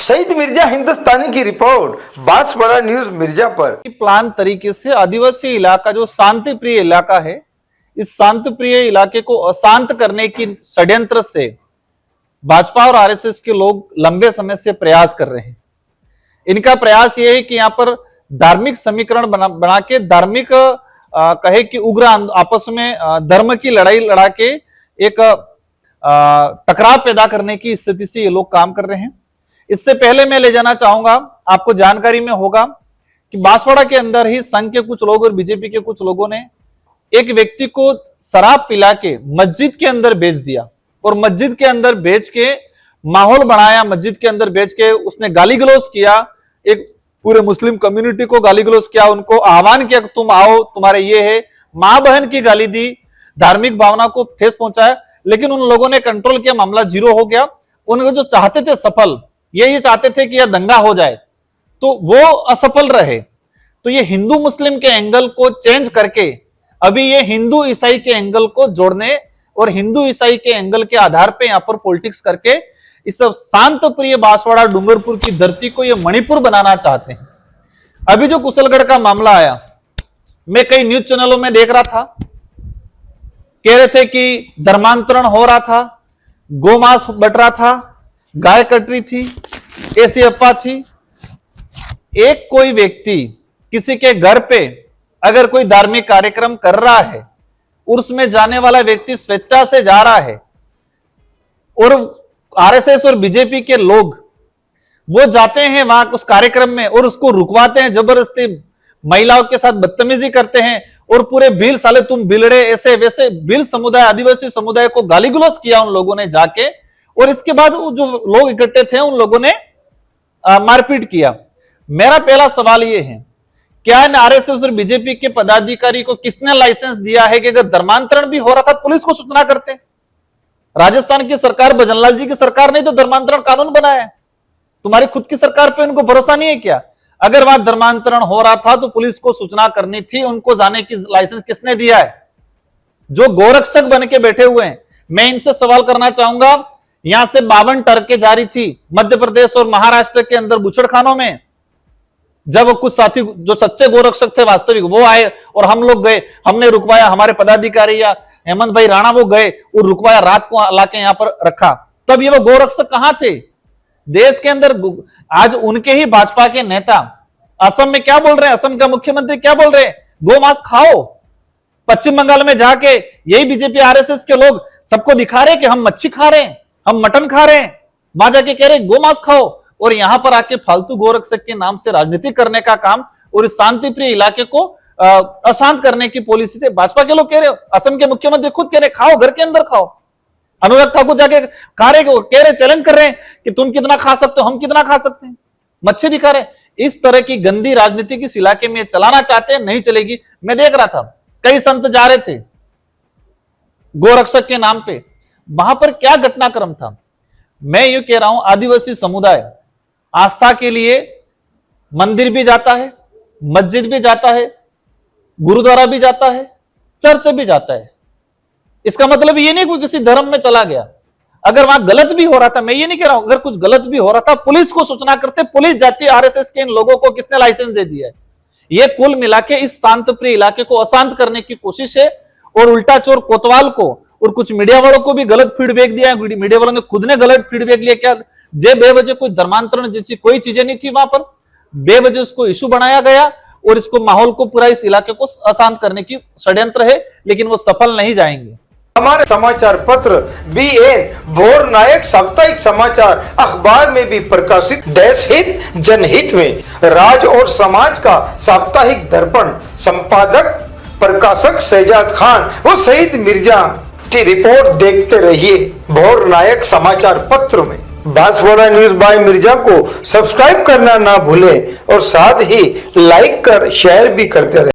सईद मिर्जा हिंदुस्तानी की report Banswara news Mirza पर। Plan तरीके से आदिवासी इलाका जो शांति प्रिय इलाका है, इस शांति प्रिय इलाके को अशांत करने की षड्यंत्र से भाजपा और आरएसएस के लोग लंबे समय से प्रयास कर रहे हैं। इनका प्रयास यह है कि यहाँ पर धार्मिक समीकरण बना के धार्मिक कहे कि उग्र आपस में धर्म की लड़ाई लड़ा के एक टकराव पैदा करने की स्थिति से ये लोग काम कर रहे हैं। इससे पहले मैं ले जाना चाहूंगा, आपको जानकारी में होगा कि बांसवाड़ा के अंदर ही संघ के कुछ लोग और बीजेपी के कुछ लोगों ने एक व्यक्ति को शराब पिला के मस्जिद के अंदर बेच दिया और मस्जिद के अंदर बेच के माहौल बनाया। मस्जिद के अंदर बेच के उसने गाली गलौज किया, एक पूरे मुस्लिम कम्युनिटी को गाली गलौज किया, उनको आह्वान किया कि तुम आओ, तुम्हारे ये है, मां बहन की गाली दी, धार्मिक भावना को ठेस पहुंचाया। लेकिन उन लोगों ने कंट्रोल किया, मामला जीरो हो गया। उनको जो चाहते थे सफल, ये चाहते थे कि यह दंगा हो जाए, तो वो असफल रहे। तो ये हिंदू मुस्लिम के एंगल को चेंज करके अभी ये हिंदू ईसाई के एंगल को जोड़ने और हिंदू ईसाई के एंगल के आधार पे यहां पर पॉलिटिक्स करके इस शांत प्रिय बांसवाड़ा डूंगरपुर की धरती को ये मणिपुर बनाना चाहते हैं। अभी जो कुशलगढ़ का मामला आया, मैं कई न्यूज चैनलों में देख रहा था, कह रहे थे कि धर्मांतरण हो रहा था, गोमांस बट रहा था, गाय कट रही थी, ऐसी अफवाह थी। एक कोई व्यक्ति किसी के घर पे अगर कोई धार्मिक कार्यक्रम कर रहा है और उसमें जाने वाला व्यक्ति स्वेच्छा से जा रहा है और आरएसएस और बीजेपी के लोग वो जाते हैं वहां उस कार्यक्रम में और उसको रुकवाते हैं, जबरदस्ती महिलाओं के साथ बदतमीजी करते हैं और पूरे भील साले तुम बिलड़े, ऐसे वैसे भील समुदाय आदिवासी समुदाय को गाली गलौज किया उन लोगों ने जाके। और इसके बाद जो लोग इकट्ठे थे उन लोगों ने मारपीट किया। मेरा पहला सवाल यह है, क्या इन आरएसएस और बीजेपी के पदाधिकारी को किसने लाइसेंस दिया है कि अगर धर्मांतरण भी हो रहा था पुलिस को सूचना करते? राजस्थान की सरकार, भजनलाल जी की सरकार ने तो धर्मांतरण कानून बनाया है। तुम्हारी खुद की सरकार पे उनको भरोसा नहीं है क्या? अगर वहां धर्मांतरण हो रहा था तो पुलिस को सूचना करनी थी। उनको जाने की लाइसेंस किसने दिया है? जो गोरक्षक बन के बैठे हुए हैं। मैं इनसे सवाल करना चाहूंगा, यहां से 52 ट्रकें जा रही थी मध्य प्रदेश और महाराष्ट्र के अंदर बुछड़खानों में। जब कुछ साथी जो सच्चे गोरक्षक थे वास्तविक, वो आए और हम लोग गए, हमने रुकवाया, हमारे पदाधिकारी या हेमंत भाई राणा वो गए और रुकवाया, रात को लाके यहां पर रखा। तब ये वो गोरक्षक कहां थे देश के अंदर? आज उनके ही भाजपा के नेता असम में क्या बोल रहे हैं, असम का मुख्यमंत्री क्या बोल रहे हैं? गोमांस खाओ। पश्चिम बंगाल में जाके यही बीजेपी आरएसएस के लोग सबको दिखा रहे कि हम मच्छी खा रहे हैं, हम मटन खा रहे हैं, वहां जाके कह रहे गोमांस खाओ। और यहां पर आके फालतू गोरक्षक के नाम से राजनीति करने का काम और इस शांतिप्रिय इलाके को अशांत करने की पॉलिसी से भाजपा के लोग कह रहे हो। असम के मुख्यमंत्री खुद कह रहे खाओ, घर के अंदर खाओ। अनुराग ठाकुर जाके खा रहे, कह रहे, चैलेंज कर रहे हैं कि तुम कितना खा सकते हो, हम कितना खा सकते हैं, मच्छी दिखा रहे। इस तरह की गंदी राजनीति किस इलाके में चलाना चाहते हैं, नहीं चलेगी। मैं देख रहा था कई संत जा रहे थे गोरक्षक के नाम पे, वहां पर क्या घटनाक्रम था। मैं ये कह रहा हूं, आदिवासी समुदाय आस्था के लिए मंदिर भी जाता है, मस्जिद भी जाता है, गुरुद्वारा भी जाता है, चर्च भी जाता है। इसका मतलब ये नहीं कोई किसी धर्म में चला गया। अगर वहां गलत भी हो रहा था, मैं ये नहीं कह रहा हूं, अगर कुछ गलत भी हो रहा था पुलिस को सूचना करते, पुलिस जाती। आरएसएस के इन लोगों को किसने लाइसेंस दे दिया है? ये कुल मिला के इस शांतप्रिय इलाके को अशांत करने की कोशिश है। और उल्टा चोर कोतवाल को और कुछ मीडिया वालों को भी गलत फीडबैक दिया है। मीडिया वालों ने खुद ने गलत फीडबैक लिया। क्या जे बेवजह कोई धर्मांतरण जैसी कोई चीजें नहीं थी वहां पर, बेवजह उसको इशू बनाया गया और इसको माहौल को पूरा इस इलाके को अशांत करने की षड्यंत्र है, लेकिन वो सफल नहीं जाएंगे। हमारे समाचार पत्र BN भोर नायक साप्ताहिक समाचार अखबार में भी प्रकाशित देश हित जनहित में राज और समाज का साप्ताहिक दर्पण संपादक प्रकाशक शहजाद खान और सईद मिर्जा की रिपोर्ट देखते रहिए भोर नायक समाचार पत्र में। बांसवाड़ा न्यूज बाय मिर्जा को सब्सक्राइब करना ना भूलें और साथ ही लाइक कर शेयर भी करते रहें।